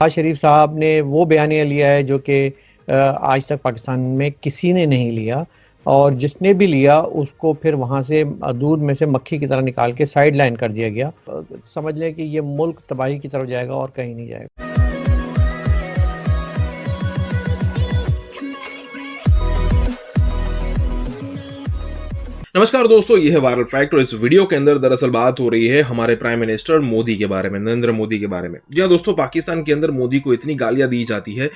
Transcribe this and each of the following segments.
नवाज शरीफ साहब ने वो बयानिया लिया है जो कि आज तक पाकिस्तान में किसी ने नहीं लिया, और जिसने भी लिया उसको फिर वहाँ से दूध में से मक्खी की तरह निकाल के साइड लाइन कर दिया गया। समझ लें कि ये मुल्क तबाही की तरफ जाएगा और कहीं नहीं जाएगा। नमस्कार दोस्तों, ये है वायरल फैक्ट और इस वीडियो के अंदर दरअसल बात हो रही है हमारे प्राइम मिनिस्टर मोदी के बारे में, नरेंद्र मोदी के बारे में। जी हाँ दोस्तों, पाकिस्तान के अंदर मोदी को इतनी गालियां दी जाती है,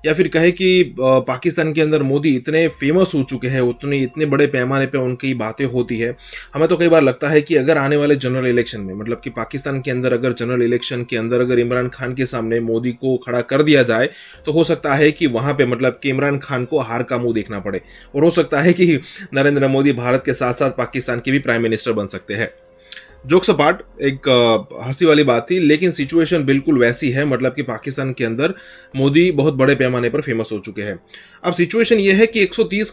या फिर कहे कि पाकिस्तान के अंदर मोदी इतने फेमस हो चुके हैं, इतने बड़े पैमाने पे उनकी बातें होती है। हमें तो कई बार लगता है कि अगर आने वाले जनरल इलेक्शन में, मतलब कि पाकिस्तान के अंदर अगर जनरल इलेक्शन के अंदर अगर इमरान खान के सामने मोदी को खड़ा कर दिया जाए तो हो सकता है कि वहां पे मतलब कि इमरान खान को हार का मुंह देखना पड़े, और हो सकता है कि नरेंद्र मोदी भारत के साथ साथ पाकिस्तान के भी प्राइम मिनिस्टर बन सकते हैं। जोक्स अपार्ट, एक हंसी वाली बात थी, लेकिन सिचुएशन बिल्कुल वैसी है। मतलब कि पाकिस्तान के अंदर मोदी बहुत बड़े पैमाने पर फेमस हो चुके हैं। अब सिचुएशन ये है कि 130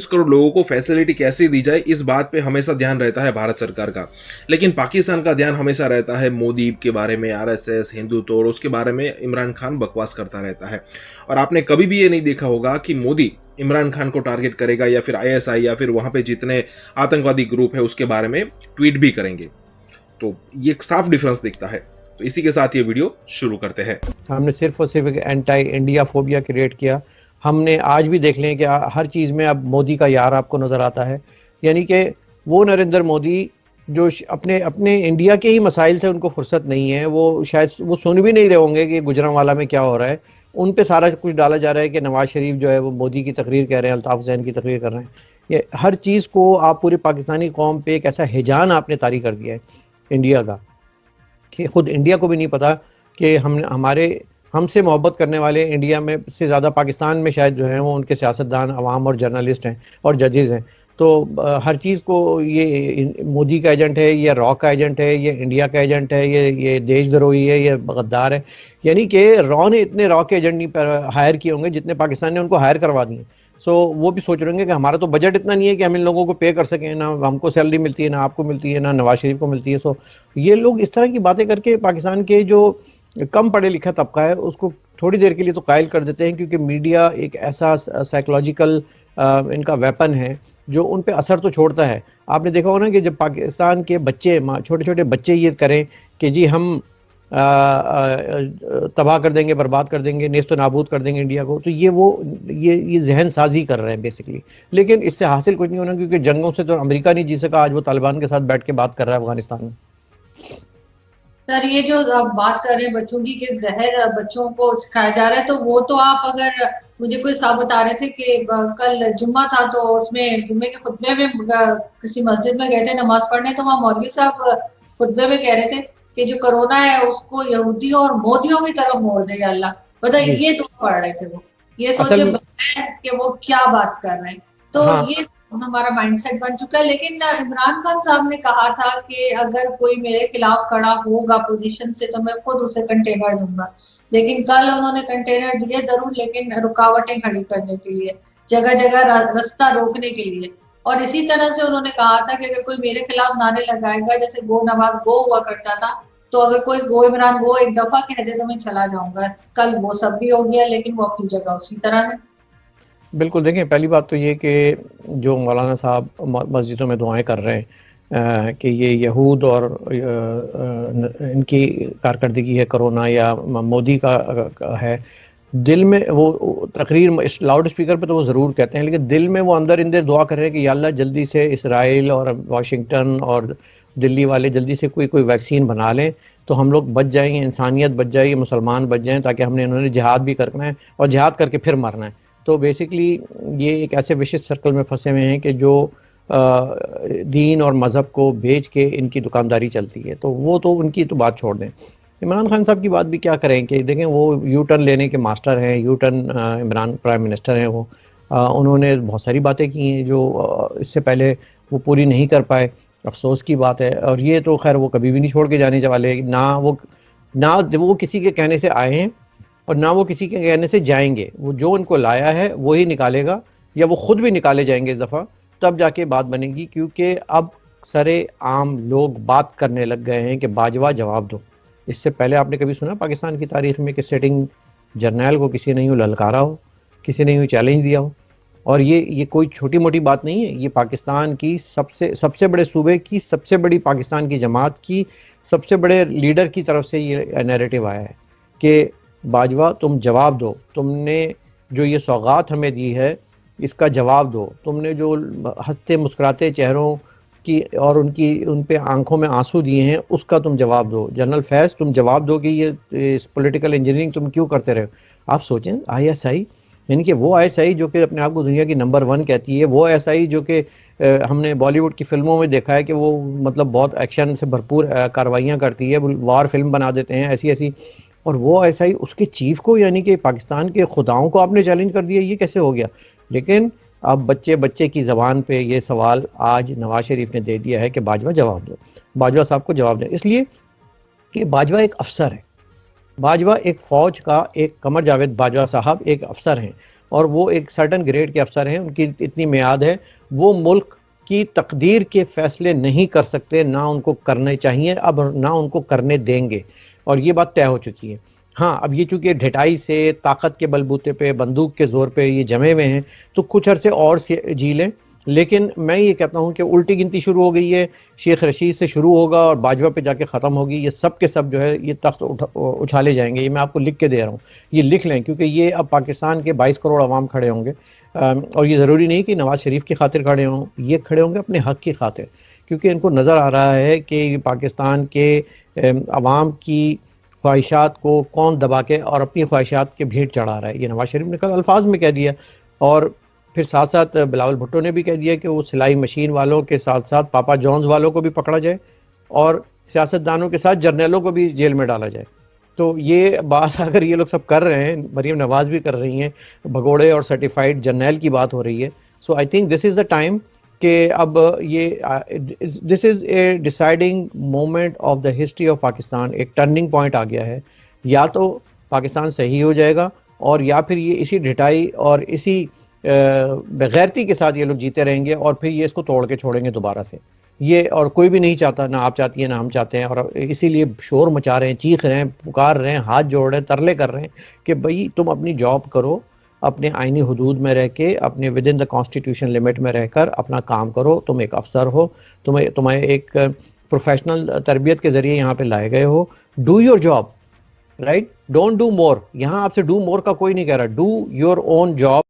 करोड़ लोगों को फैसिलिटी कैसे दी जाए, इस बात पे हमेशा ध्यान रहता है भारत सरकार का, लेकिन पाकिस्तान का ध्यान हमेशा रहता है मोदी के बारे में, आरएसएस, हिंदुत्व और उसके बारे में इमरान खान बकवास करता रहता है। और आपने कभी भी ये नहीं देखा होगा कि मोदी इमरान खान को टारगेट करेगा या फिर आईएसआई या फिर वहां पे जितने आतंकवादी ग्रुप है उसके बारे में ट्वीट भी करेंगे। तो ये एक साफ डिफरेंस दिखता है। तो इसी के साथ ये वीडियो शुरू करते हैं। हमने सिर्फ और सिर्फ एंटी इंडिया फोबिया क्रिएट किया। हमने आज भी देख लें कि हर चीज़ में अब मोदी का यार आपको नज़र आता है। यानी कि वो नरेंद्र मोदी जो अपने अपने इंडिया के ही मसाइल से उनको फुर्सत नहीं है, वो शायद वो सुन भी नहीं रहे होंगे कि गुजरांवाला में क्या हो रहा है। उन पे सारा कुछ डाला जा रहा है कि नवाज शरीफ जो है वो मोदी की तकरीर कह रहे हैं, अल्ताफ हुसैन की तकरीर कर रहे हैं। ये हर चीज़ को आप पूरी पाकिस्तानी कौम पे एक ऐसा हिजान आपने तारी कर दिया है इंडिया का कि खुद इंडिया को भी नहीं पता कि हमसे मोहब्बत करने वाले इंडिया में से ज़्यादा पाकिस्तान में शायद जो है वो उनके सियासतदान, अवाम और जर्नलिस्ट हैं और जजेज़ हैं। तो हर चीज़ को ये मोदी का एजेंट है, ये रॉ का एजेंट है, ये इंडिया का एजेंट है, ये देशद्रोही है, ये गद्दार है। यानी कि रॉ ने इतने रॉ के एजेंट नहीं हायर किए होंगे जितने पाकिस्तान ने उनको हायर करवा दिए। सो वो भी सोच रहे होंगे कि हमारा तो बजट इतना नहीं है कि हम इन लोगों को पे कर सकें, ना हमको सैलरी मिलती है, ना आपको मिलती है, ना नवाज शरीफ को मिलती है। सो ये लोग इस तरह की बातें करके पाकिस्तान के जो कम पढ़े लिखा तबका है उसको थोड़ी देर के लिए तो कायल कर देते हैं, क्योंकि मीडिया एक ऐसा साइकोलॉजिकल इनका वेपन है जो उन पे असर तो छोड़ता है। आपने देखा होगा ना कि जब पाकिस्तान के बच्चे, छोटे छोटे बच्चे ये करें कि जी हम तबाह कर देंगे, बर्बाद कर देंगे, नेस्तो नाबूद कर देंगे इंडिया को, तो ये जहन साजी कर रहे हैं बेसिकली। लेकिन इससे हासिल कुछ नहीं होना, क्योंकि जंगों से तो अमेरिका नहीं जी सका, आज वो तालिबान के साथ बैठ के बात कर रहा है अफगानिस्तान में। सर, ये जो आप बात कर रहे हैं बच्चों की कि जहर बच्चों को सिखाया जा रहा है, तो वो तो आप अगर मुझे कोई साहब बता रहे थे कि कल जुम्मा था तो उसमें जुम्मे के खुतबे में किसी मस्जिद में गए थे नमाज पढ़ने, तो वहाँ मौलवी साहब खुतबे में कह रहे थे कि जो कोरोना है उसको यहूदियों और मोदियों की तरफ मोड़ देगा अल्लाह। बताइए, ये तो पढ़ रहे थे वो, ये सोचे कि वो क्या बात कर रहे हैं। तो हाँ। ये हमारा माइंडसेट बन चुका है। लेकिन इमरान खान साहब ने कहा था कि अगर कोई मेरे खिलाफ खड़ा होगा पोजीशन से तो मैं खुद उसे कंटेनर दूंगा। लेकिन कल उन्होंने कंटेनर दिए जरूर, लेकिन रुकावटें खड़ी करने के लिए, जगह जगह रास्ता रोकने के लिए। और इसी तरह से उन्होंने कहा था कि अगर कोई मेरे खिलाफ नारे लगाएगा, जैसे गो नवाज गो हुआ करता था, तो अगर कोई गो इमरान गो एक दफा कह दे तो मैं चला जाऊंगा। कल वो सब भी हो गया, लेकिन वो अपनी जगह उसी तरह है। बिल्कुल, देखें, पहली बात तो ये कि जो मौलाना साहब मस्जिदों में दुआएं कर रहे हैं कि ये यहूद और इनकी कारकर्दगी है कोरोना या मोदी का है, दिल में वो तकरीर लाउड स्पीकर पे तो वो ज़रूर कहते हैं, लेकिन दिल में वो अंदर दुआ कर रहे हैं कि या अल्लाह जल्दी से इसराइल और वाशिंगटन और दिल्ली वाले जल्दी से कोई वैक्सीन बना लें तो हम लोग बच जाएंगे, इंसानियत बच जाएगी, मुसलमान बच जाएं, ताकि हमने इन्होंने जिहाद भी करना है और जिहाद करके फिर मरना है। तो बेसिकली ये एक ऐसे विशेष सर्कल में फंसे हुए हैं कि जो दीन और मज़हब को बेच के इनकी दुकानदारी चलती है। तो वो तो उनकी तो बात छोड़ दें। इमरान खान साहब की बात भी क्या करें कि देखें, वो यू टर्न लेने के मास्टर हैं, U turn Imran prime minister हैं। वो उन्होंने बहुत सारी बातें की हैं जो इससे पहले वो पूरी नहीं कर पाए। अफसोस की बात है, और ये तो खैर वो कभी भी नहीं छोड़ के जाने वाले। ना वो किसी के कहने से आए हैं और ना वो किसी के कहने से जाएंगे। वो जो उनको लाया है वो ही निकालेगा, या वो खुद भी निकाले जाएंगे इस दफ़ा, तब जाके बात बनेगी। क्योंकि अब सरे आम लोग बात करने लग गए हैं कि बाजवा जवाब दो। इससे पहले आपने कभी सुना पाकिस्तान की तारीख में कि सिटिंग जर्नैल को किसी ने यूँ ललकारा हो, किसी ने यूँ चैलेंज दिया हो? और ये कोई छोटी मोटी बात नहीं है, ये पाकिस्तान की सबसे बड़े सूबे की, सबसे बड़ी पाकिस्तान की जमात की, सबसे बड़े लीडर की तरफ से ये नैरेटिव आया है कि बाजवा तुम जवाब दो, तुमने जो ये सौगात हमें दी है इसका जवाब दो, तुमने जो हंसते मुस्कुराते चेहरों की और उन पे आंखों में आंसू दिए हैं उसका तुम जवाब दो। जनरल फैज़ तुम जवाब दो कि ये इस पॉलिटिकल इंजीनियरिंग तुम क्यों करते रहे हो? आप सोचें, आईएसआई यानी कि वो आईएसआई जो कि अपने आप को दुनिया की नंबर 1 कहती है, वो आईएसआई जो कि हमने बॉलीवुड की फिल्मों में देखा है कि वो मतलब बहुत एक्शन से भरपूर कार्रवाइयाँ करती है, वार फिल्म बना देते हैं ऐसी ऐसी, और वो आईएसआई उसके चीफ को यानी कि पाकिस्तान के खुदाओं को आपने चैलेंज कर दिया, ये कैसे हो गया? लेकिन अब बच्चे बच्चे की ज़बान पे ये सवाल आज नवाज शरीफ ने दे दिया है कि बाजवा जवाब दो, बाजवा साहब को जवाब दें, इसलिए कि बाजवा एक अफसर है, बाजवा एक फ़ौज का एक कमर जावेद बाजवा साहब एक अफसर हैं और वो एक सर्टन ग्रेड के अफसर हैं, उनकी इतनी मियाद है, वो मुल्क की तकदीर के फैसले नहीं कर सकते, ना उनको करने चाहिए, अब ना उनको करने देंगे, और ये बात तय हो चुकी है। हाँ, अब ये चूँकि ढिठाई से ताकत के बलबूते पे बंदूक के ज़ोर पे ये जमे हुए हैं तो कुछ अरसे और जी लें, लेकिन मैं ये कहता हूँ कि उल्टी गिनती शुरू हो गई है, शेख रशीद से शुरू होगा और बाजवा पे जाके ख़त्म होगी, ये सब के सब जो है ये तख्त उछाले जाएंगे, ये मैं आपको लिख के दे रहा हूँ, ये लिख लें क्योंकि ये अब पाकिस्तान के 22 करोड़ आवाम खड़े होंगे, और ये ज़रूरी नहीं कि नवाज़ शरीफ की खातिर खड़े हों, ये खड़े होंगे अपने हक़ की खातिर, क्योंकि इनको नज़र आ रहा है कि पाकिस्तान के अवाम की ख्वाहिशात को कौन दबा के और अपनी ख्वाहिशात के भेंट चढ़ा रहा है, ये नवाज शरीफ ने कल अल्फाज में कह दिया, और फिर साथ साथ बिलावल भुट्टो ने भी कह दिया कि वो सिलाई मशीन वालों के साथ साथ पापा जॉन्स वालों को भी पकड़ा जाए और सियासतदानों के साथ जर्नलों को भी जेल में डाला जाए। तो ये बात अगर ये लोग सब कर रहे हैं, मरीम नवाज भी कर रही हैं, भगोड़े और सर्टिफाइड जर्नल की बात हो रही है, so I think this is the time कि अब ये this is a deciding moment of the history of Pakistan, एक टर्निंग पॉइंट आ गया है, या तो पाकिस्तान सही हो जाएगा और या फिर ये इसी ढिठाई और इसी बेगैरती के साथ ये लोग जीते रहेंगे और फिर ये इसको तोड़ के छोड़ेंगे दोबारा से, ये और कोई भी नहीं चाहता, ना आप चाहती हैं ना हम चाहते हैं, और इसीलिए शोर मचा रहे हैं, चीख रहे हैं, पुकार रहे हैं, हाथ जोड़ रहे हैं, तरले कर रहे हैं कि भाई तुम अपनी जॉब करो, अपने आइनी हदूद में रह के, अपने with in the constitution limit में रहकर अपना काम करो, तुम एक अफसर हो, तुम्हें एक प्रोफेशनल तरबियत के ज़रिए यहाँ पे लाए गए हो, do your job, right, don't do more, यहाँ आपसे डू मोर का कोई नहीं कह रहा, डू योर ओन जॉब।